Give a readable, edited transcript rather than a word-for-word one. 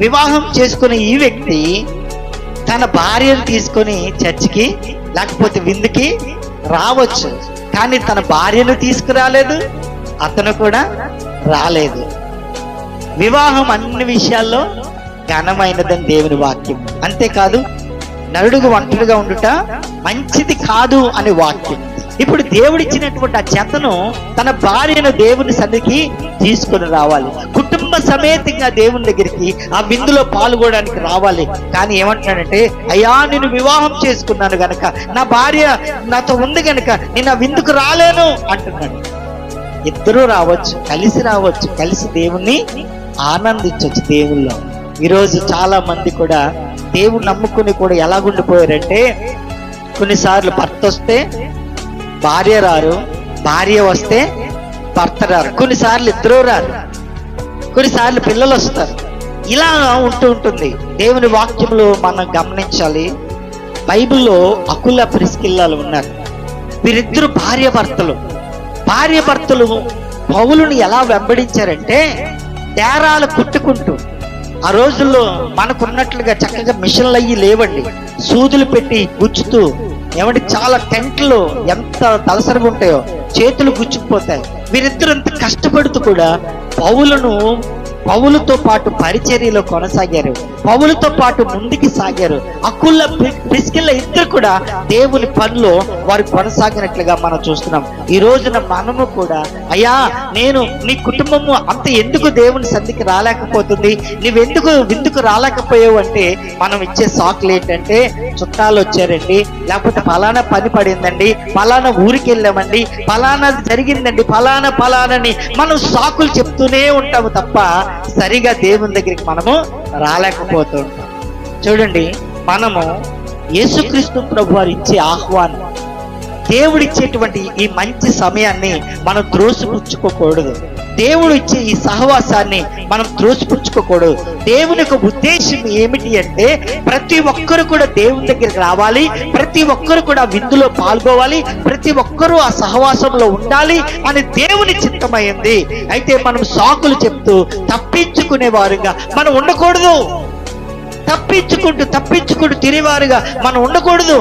వివాహం చేసుకున్న ఈ వ్యక్తి తన భార్యను తీసుకొని చర్చికి లేకపోతే విందుకి రావచ్చు, కానీ తన భార్యను తీసుకురాలేదు, అతను కూడా రాలేదు. వివాహం అన్ని విషయాల్లో ఘనమైనదని దేవుని వాక్యం. అంతేకాదు నరుడుగు ఒంటరిగా ఉండుట మంచిది కాదు అనే వాక్యం. ఇప్పుడు దేవుడిచ్చినటువంటి ఆ జతను తన భార్యను దేవుని సన్నిధికి తీసుకొని రావాలి, కుటుంబ సమేతంగా దేవుని దగ్గరికి ఆ విందులో పాల్గొనడానికి రావాలి. కానీ ఏమంటున్నాడంటే, అయ్యా నేను వివాహం చేసుకున్నాను గనక, నా భార్య నాతో ఉంది గనక నేను ఆ విందుకు రాలేను అంటున్నాడు. ఇద్దరూ రావచ్చు, కలిసి రావచ్చు, కలిసి దేవుణ్ణి ఆనందించవచ్చు దేవుల్లో. ఈరోజు చాలా మంది కూడా దేవుని నమ్ముకుని కూడా ఎలాగుండిపోయారంటే, కొన్నిసార్లు భర్త వస్తే భార్య రారు, భార్య వస్తే భర్త రారు, కొన్నిసార్లు ఇద్దరూ రారు, కొన్నిసార్లు పిల్లలు వస్తారు. ఇలా ఉంటుంది. దేవుని వాక్యంలో మనం గమనించాలి. బైబిల్లో అకుల ప్రిస్కిల్లాలు ఉన్నారు. వీరిద్దరు భార్య భర్తలు పౌలుని ఎలా వెంబడించారంటే, డేరాలు కుట్టుకుంటూ, ఆ రోజుల్లో మనకున్నట్లుగా చక్కగా మిషన్లు అయ్యి లేవండి, సూదులు పెట్టి గుచ్చుతూ, ఏమంటే చాలా టెంట్లు ఎంత తలసరిగా ఉంటాయో, చేతులు గుచ్చుకుపోతాయి. వీరిద్దరు ఎంత కష్టపడుతూ కూడా పౌలుతో పాటు పరిచర్యలో కొనసాగారు, పౌలుతో పాటు ముందుకు సాగారు. అకుల ప్రిస్కిల్ల ఇద్దరు కూడా దేవుని పనిలో వారు కొనసాగినట్లుగా మనం చూస్తున్నాం. ఈ రోజున మనము కూడా, అయ్యా నేను నీ కుటుంబము అంత ఎందుకు దేవుని సన్నిధికి రాలేకపోతుంది, నువ్వెందుకు విందుకు రాలేకపోయావు అంటే, మనం ఇచ్చే సాకులు ఏంటంటే, చుట్టాలు వచ్చారండి, లేకపోతే ఫలానా పని పడిందండి, ఫలానా ఊరికి వెళ్ళామండి, ఫలానా జరిగిందండి, ఫలానని మనం సాకులు చెప్తూనే ఉంటాము తప్ప సరిగా దేవుని దగ్గరికి మనము రాలేకపోతూ ఉంటాం. చూడండి, మనము యేసుక్రీస్తు ప్రభు వారు ఇచ్చే ఆహ్వానం, దేవుడిచ్చేటువంటి ఈ మంచి సమయాన్ని మనం త్రోసిపుచ్చుకోకూడదు. దేవుడు ఇచ్చే ఈ సహవాసాన్ని మనం త్రోసిపుచ్చుకోకూడదు. దేవుని యొక్క ఉద్దేశం ఏమిటి అంటే, ప్రతి ఒక్కరు కూడా దేవుని దగ్గరికి రావాలి, ప్రతి ఒక్కరు కూడా విందులో పాల్గొవాలి, ప్రతి ఒక్కరూ ఆ సహవాసంలో ఉండాలి అని దేవుని చిత్తమైంది. అయితే మనం సాకులు చెప్తూ తప్పించుకునే వారుగా మనం ఉండకూడదు. తప్పించుకుంటూ తిరిగేవారుగా మనం ఉండకూడదు.